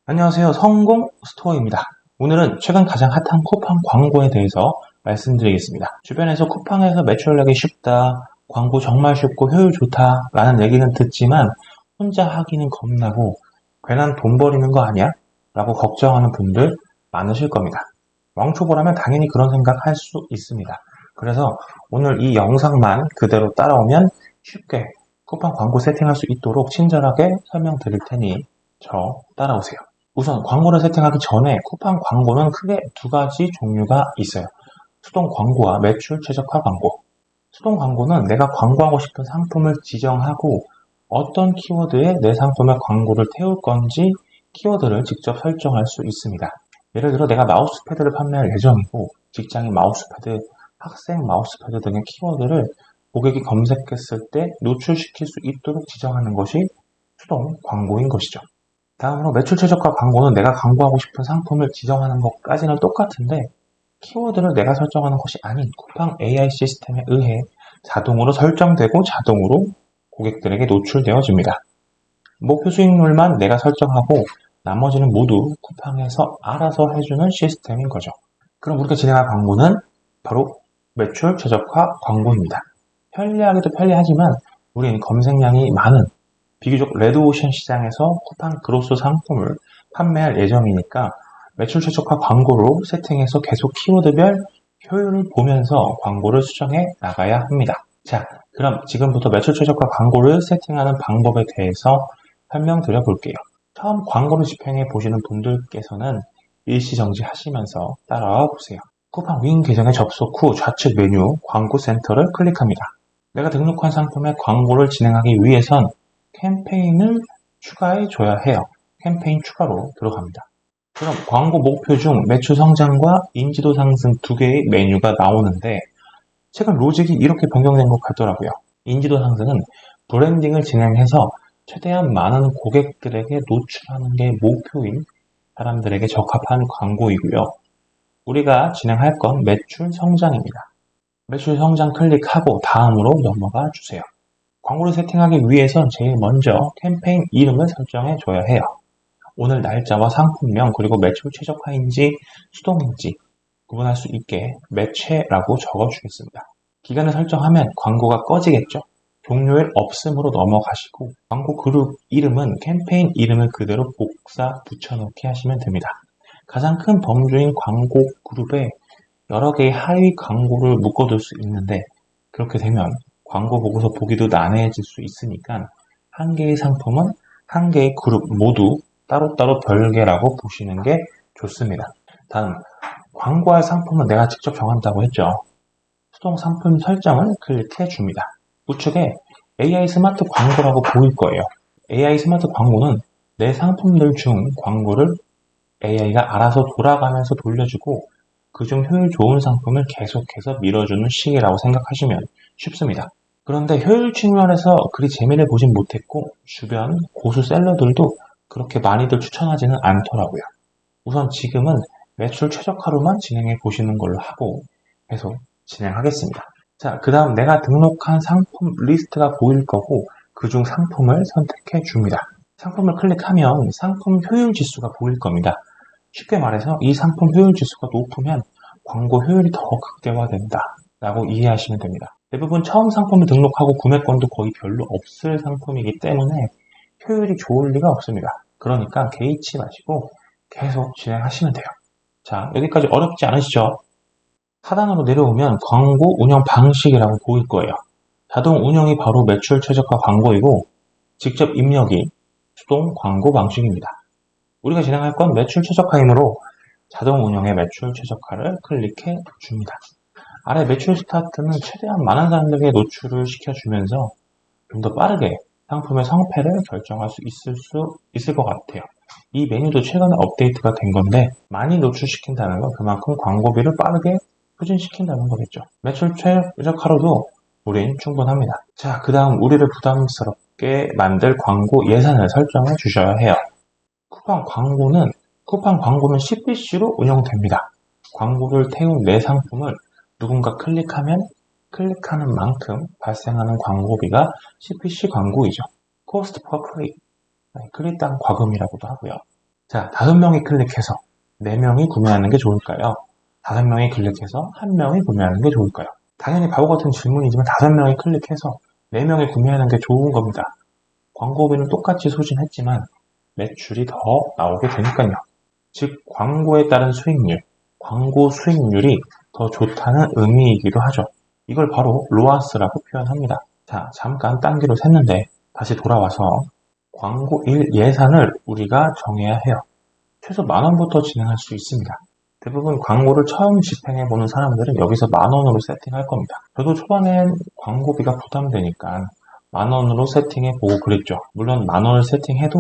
안녕하세요. 성공 스토어입니다. 오늘은 최근 가장 핫한 쿠팡 광고에 대해서 말씀드리겠습니다. 주변에서 쿠팡에서 매출내기 쉽다, 광고 정말 쉽고 효율 좋다 라는 얘기는 듣지만 혼자 하기는 겁나고 괜한 돈 버리는 거 아니야? 라고 걱정하는 분들 많으실 겁니다. 왕초보라면 당연히 그런 생각할 수 있습니다. 그래서 오늘 이 영상만 그대로 따라오면 쉽게 쿠팡 광고 세팅할 수 있도록 친절하게 설명드릴 테니 저 따라오세요. 우선 광고를 세팅하기 전에 쿠팡 광고는 크게 두 가지 종류가 있어요. 수동 광고와 매출 최적화 광고. 수동 광고는 내가 광고하고 싶은 상품을 지정하고 어떤 키워드에 내 상품의 광고를 태울 건지 키워드를 직접 설정할 수 있습니다. 예를 들어 내가 마우스패드를 판매할 예정이고 직장인 마우스패드, 학생 마우스패드 등의 키워드를 고객이 검색했을 때 노출시킬 수 있도록 지정하는 것이 수동 광고인 것이죠. 다음으로 매출 최저가 광고는 내가 광고하고 싶은 상품을 지정하는 것까지는 똑같은데 키워드를 내가 설정하는 것이 아닌 쿠팡 AI 시스템에 의해 자동으로 설정되고 자동으로 고객들에게 노출되어집니다. 목표 수익률만 내가 설정하고 나머지는 모두 쿠팡에서 알아서 해주는 시스템인 거죠. 그럼 우리가 진행할 광고는 바로 매출 최적화 광고입니다. 편리하기도 편리하지만 우리는 검색량이 많은 비교적 레드오션 시장에서 쿠팡 그로스 상품을 판매할 예정이니까 매출 최적화 광고로 세팅해서 계속 키워드별 효율을 보면서 광고를 수정해 나가야 합니다. 자, 그럼 지금부터 매출 최적화 광고를 세팅하는 방법에 대해서 설명드려 볼게요. 처음 광고를 집행해 보시는 분들께서는 일시정지 하시면서 따라와 보세요. 쿠팡 윙 계정에 접속 후 좌측 메뉴 광고 센터를 클릭합니다. 내가 등록한 상품의 광고를 진행하기 위해선 캠페인을 추가해 줘야 해요. 캠페인 추가로 들어갑니다. 그럼 광고 목표 중 매출 성장과 인지도 상승 두 개의 메뉴가 나오는데 최근 로직이 이렇게 변경된 것 같더라고요. 인지도 상승은 브랜딩을 진행해서 최대한 많은 고객들에게 노출하는 게 목표인 사람들에게 적합한 광고이고요. 우리가 진행할 건 매출 성장입니다. 매출 성장 클릭하고 다음으로 넘어가 주세요. 광고를 세팅하기 위해선 제일 먼저 캠페인 이름을 설정해 줘야 해요. 오늘 날짜와 상품명 그리고 매출 최적화인지 수동인지 구분할 수 있게 매체라고 적어 주겠습니다. 기간을 설정하면 광고가 꺼지겠죠. 종료일 없음으로 넘어가시고 광고 그룹 이름은 캠페인 이름을 그대로 복사 붙여넣기 하시면 됩니다. 가장 큰 범주인 광고 그룹에 여러 개의 하위 광고를 묶어둘 수 있는데 그렇게 되면 광고 보고서 보기도 난해해질 수 있으니까 한 개의 상품은 한 개의 그룹 모두 따로따로 별개라고 보시는 게 좋습니다. 다음, 광고할 상품은 내가 직접 정한다고 했죠. 수동 상품 설정을 클릭해 줍니다. 우측에 AI 스마트 광고라고 보일 거예요. AI 스마트 광고는 내 상품들 중 광고를 AI가 알아서 돌아가면서 돌려주고 그중 효율 좋은 상품을 계속해서 밀어주는 식이라고 생각하시면 쉽습니다. 그런데 효율 측면에서 그리 재미를 보진 못했고 주변 고수 셀러들도 그렇게 많이들 추천하지는 않더라고요. 우선 지금은 매출 최적화로만 진행해 보시는 걸로 하고 계속 진행하겠습니다. 자, 그 다음 내가 등록한 상품 리스트가 보일 거고 그중 상품을 선택해 줍니다. 상품을 클릭하면 상품 효율 지수가 보일 겁니다. 쉽게 말해서 이 상품 효율 지수가 높으면 광고 효율이 더 극대화된다 라고 이해하시면 됩니다. 대부분 처음 상품을 등록하고 구매권도 거의 별로 없을 상품이기 때문에 효율이 좋을 리가 없습니다. 그러니까 개의치 마시고 계속 진행하시면 돼요. 자, 여기까지 어렵지 않으시죠? 하단으로 내려오면 광고 운영 방식이라고 보일 거예요. 자동 운영이 바로 매출 최적화 광고이고 직접 입력이 수동 광고 방식입니다. 우리가 진행할 건 매출 최적화이므로 자동 운영의 매출 최적화를 클릭해 줍니다. 아래 매출 스타트는 최대한 많은 사람들에게 노출을 시켜주면서 좀 더 빠르게 상품의 성패를 결정할 수 있을 것 같아요. 이 메뉴도 최근에 업데이트가 된 건데 많이 노출시킨다는 건 그만큼 광고비를 빠르게 추진시킨다는 거겠죠. 매출 최적화로도 우린 충분합니다. 자, 그 다음 우리를 부담스럽게 만들 광고 예산을 설정해 주셔야 해요. 쿠팡 광고는 CPC로 운영됩니다. 광고를 태운 내 상품을 누군가 클릭하면 클릭하는 만큼 발생하는 광고비가 CPC 광고이죠. Cost per click, 클릭당 과금이라고도 하고요. 자, 5명이 클릭해서 4명이 구매하는 게 좋을까요? 5명이 클릭해서 1명이 구매하는 게 좋을까요? 당연히 바보 같은 질문이지만 5명이 클릭해서 4명이 구매하는 게 좋은 겁니다. 광고비는 똑같이 소진했지만 매출이 더 나오게 되니까요. 즉, 광고에 따른 수익률, 광고 수익률이 더 좋다는 의미이기도 하죠. 이걸 바로 로아스라고 표현합니다. 자, 잠깐 딴 길로 샜는데 다시 돌아와서 광고 일 예산을 우리가 정해야 해요. 최소 10,000원부터 진행할 수 있습니다. 대부분 광고를 처음 집행해보는 사람들은 여기서 10,000원으로 세팅할 겁니다. 저도 초반엔 광고비가 부담되니까 10,000원으로 세팅해보고 그랬죠. 물론 10,000원을 세팅해도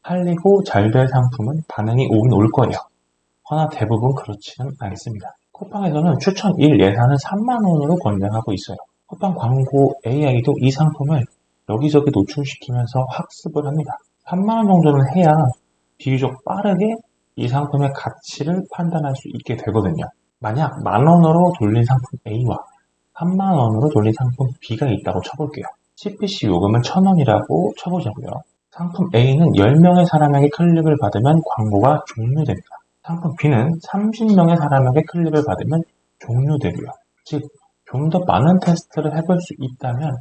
팔리고 잘 될 상품은 반응이 오긴 올 거예요. 허나 대부분 그렇지는 않습니다. 쿠팡에서는 추천 1 예산을 30,000원으로 권장하고 있어요. 쿠팡 광고 AI도 이 상품을 여기저기 노출시키면서 학습을 합니다. 30,000원 정도는 해야 비교적 빠르게 이 상품의 가치를 판단할 수 있게 되거든요. 만약 10,000원으로 돌린 상품 A와 30,000원으로 돌린 상품 B가 있다고 쳐볼게요. CPC 요금은 1,000원이라고 쳐보자고요. 상품 A는 10명의 사람에게 클릭을 받으면 광고가 종료됩니다. 상품 B는 30명의 사람에게 클릭을 받으면 종료되고요. 즉, 좀 더 많은 테스트를 해볼 수 있다면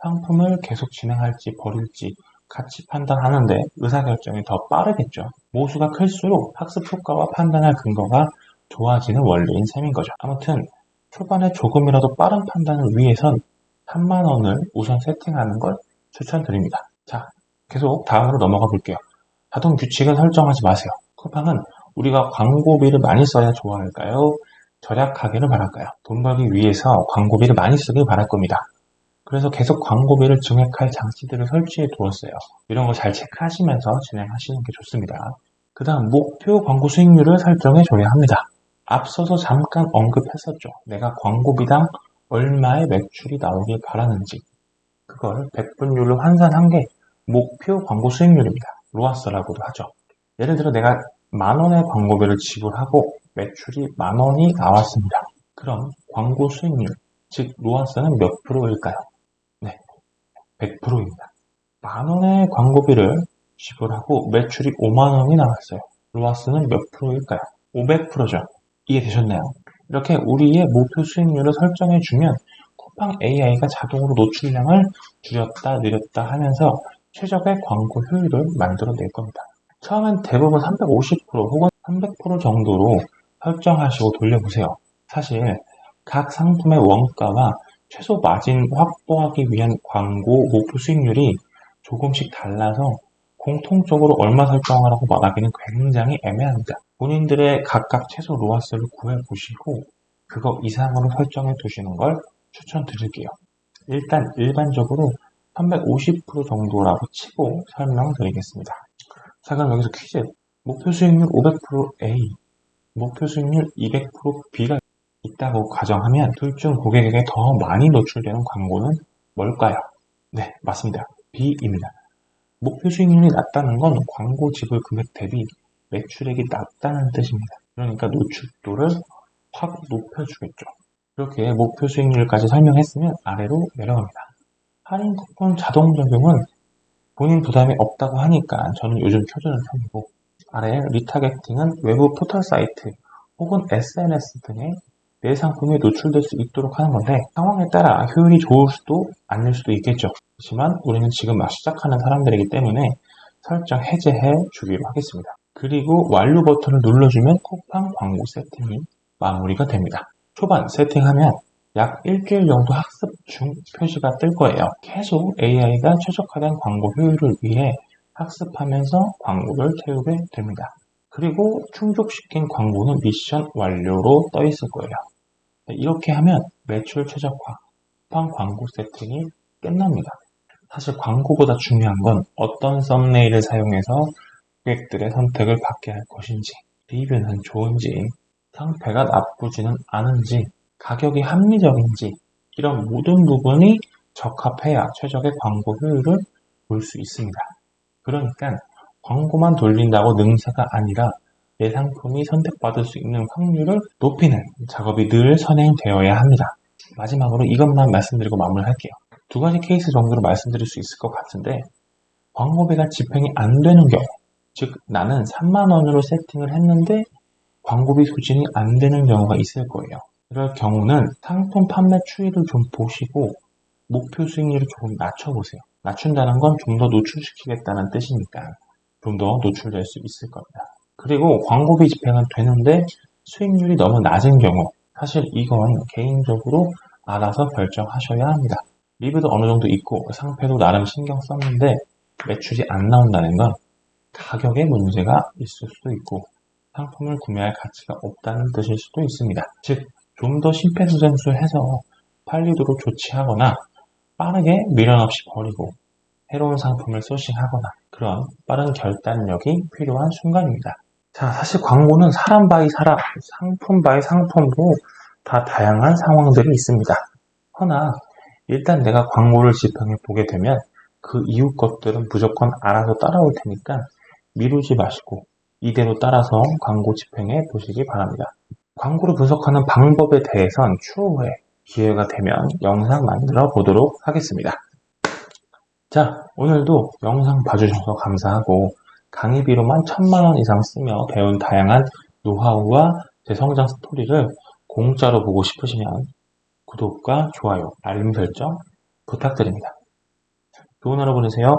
상품을 계속 진행할지 버릴지 가치 판단하는데 의사결정이 더 빠르겠죠. 모수가 클수록 학습 효과와 판단할 근거가 좋아지는 원리인 셈인 거죠. 아무튼 초반에 조금이라도 빠른 판단을 위해선 30,000원을 우선 세팅하는 걸 추천드립니다. 자, 계속 다음으로 넘어가 볼게요. 자동 규칙은 설정하지 마세요. 쿠팡은 우리가 광고비를 많이 써야 좋아할까요? 절약하기를 바랄까요? 돈 벌기 위해서 광고비를 많이 쓰길 바랄 겁니다. 그래서 계속 광고비를 증액할 장치들을 설치해 두었어요. 이런 거 잘 체크하시면서 진행하시는 게 좋습니다. 그 다음 목표 광고 수익률을 설정해 줘야 합니다. 앞서서 잠깐 언급했었죠. 내가 광고비당 얼마의 매출이 나오길 바라는지 그걸 백분율로 환산한 게 목표 광고 수익률입니다. 로아스라고도 하죠. 예를 들어 내가 10,000원의 광고비를 지불하고 매출이 10,000원이 나왔습니다. 그럼 광고 수익률, 즉 로아스는 몇 프로일까요? 네, 100%입니다. 10,000원의 광고비를 지불하고 매출이 50,000원이 나왔어요. 로아스는 몇 프로일까요? 500%죠. 이해되셨나요? 이렇게 우리의 목표 수익률을 설정해주면 쿠팡 AI가 자동으로 노출량을 줄였다 늘렸다 하면서 최적의 광고 효율을 만들어낼 겁니다. 처음엔 대부분 350% 혹은 300% 정도로 설정하시고 돌려보세요. 사실 각 상품의 원가와 최소 마진 확보하기 위한 광고 목표 수익률이 조금씩 달라서 공통적으로 얼마 설정하라고 말하기는 굉장히 애매합니다. 본인들의 각각 최소 로아스를 구해보시고 그거 이상으로 설정해 두시는 걸 추천드릴게요. 일단 일반적으로 350% 정도라고 치고 설명드리겠습니다. 자, 그럼 여기서 퀴즈. 목표 수익률 500% A, 목표 수익률 200% B가 있다고 가정하면 둘 중 고객에게 더 많이 노출되는 광고는 뭘까요? 네, 맞습니다. B입니다. 목표 수익률이 낮다는 건 광고 지불 금액 대비 매출액이 낮다는 뜻입니다. 그러니까 노출도를 확 높여주겠죠. 이렇게 목표 수익률까지 설명했으면 아래로 내려갑니다. 할인 쿠폰 자동 적용은 본인 부담이 없다고 하니까 저는 요즘 켜주는 편이고, 아래 리타겟팅은 외부 포털 사이트 혹은 SNS 등에 내 상품이 노출될 수 있도록 하는 건데 상황에 따라 효율이 좋을 수도 아닐 수도 있겠죠. 하지만 우리는 지금 막 시작하는 사람들이기 때문에 설정 해제해 주기로 하겠습니다. 그리고 완료 버튼을 눌러주면 쿠팡 광고 세팅이 마무리가 됩니다. 초반 세팅하면 약 일주일 정도 학습 중 표시가 뜰 거예요. 계속 AI가 최적화된 광고 효율을 위해 학습하면서 광고를 태우게 됩니다. 그리고 충족시킨 광고는 미션 완료로 떠 있을 거예요. 이렇게 하면 매출 최적화, 쿠팡 광고 세팅이 끝납니다. 사실 광고보다 중요한 건 어떤 썸네일을 사용해서 고객들의 선택을 받게 할 것인지, 리뷰는 좋은지, 상태가 나쁘지는 않은지, 가격이 합리적인지 이런 모든 부분이 적합해야 최적의 광고 효율을 볼 수 있습니다. 그러니까 광고만 돌린다고 능사가 아니라 내 상품이 선택받을 수 있는 확률을 높이는 작업이 늘 선행되어야 합니다. 마지막으로 이것만 말씀드리고 마무리할게요. 2가지 케이스 정도로 말씀드릴 수 있을 것 같은데 광고비가 집행이 안 되는 경우, 즉 나는 3만 원으로 세팅을 했는데 광고비 소진이 안 되는 경우가 있을 거예요. 이럴 경우는 상품 판매 추이를 좀 보시고 목표 수익률을 조금 낮춰보세요. 낮춘다는 건 좀 더 노출시키겠다는 뜻이니까 좀 더 노출될 수 있을 겁니다. 그리고 광고비 집행은 되는데 수익률이 너무 낮은 경우, 사실 이건 개인적으로 알아서 결정하셔야 합니다. 리뷰도 어느 정도 있고 상패도 나름 신경 썼는데 매출이 안 나온다는 건 가격에 문제가 있을 수도 있고 상품을 구매할 가치가 없다는 뜻일 수도 있습니다. 즉, 좀 더 심폐소생술해서 팔리도록 조치하거나 빠르게 미련 없이 버리고 새로운 상품을 소싱하거나 그런 빠른 결단력이 필요한 순간입니다. 자, 사실 광고는 사람 바이 사람, 상품 바이 상품도 다 다양한 상황들이 있습니다. 허나 일단 내가 광고를 집행해 보게 되면 그 이후 것들은 무조건 알아서 따라올 테니까 미루지 마시고 이대로 따라서 광고 집행해 보시기 바랍니다. 광고를 분석하는 방법에 대해선 추후에 기회가 되면 영상 만들어 보도록 하겠습니다. 자, 오늘도 영상 봐주셔서 감사하고 강의비로만 1,000만 원 이상 쓰며 배운 다양한 노하우와 제 성장 스토리를 공짜로 보고 싶으시면 구독과 좋아요, 알림 설정 부탁드립니다. 좋은 하루 보내세요.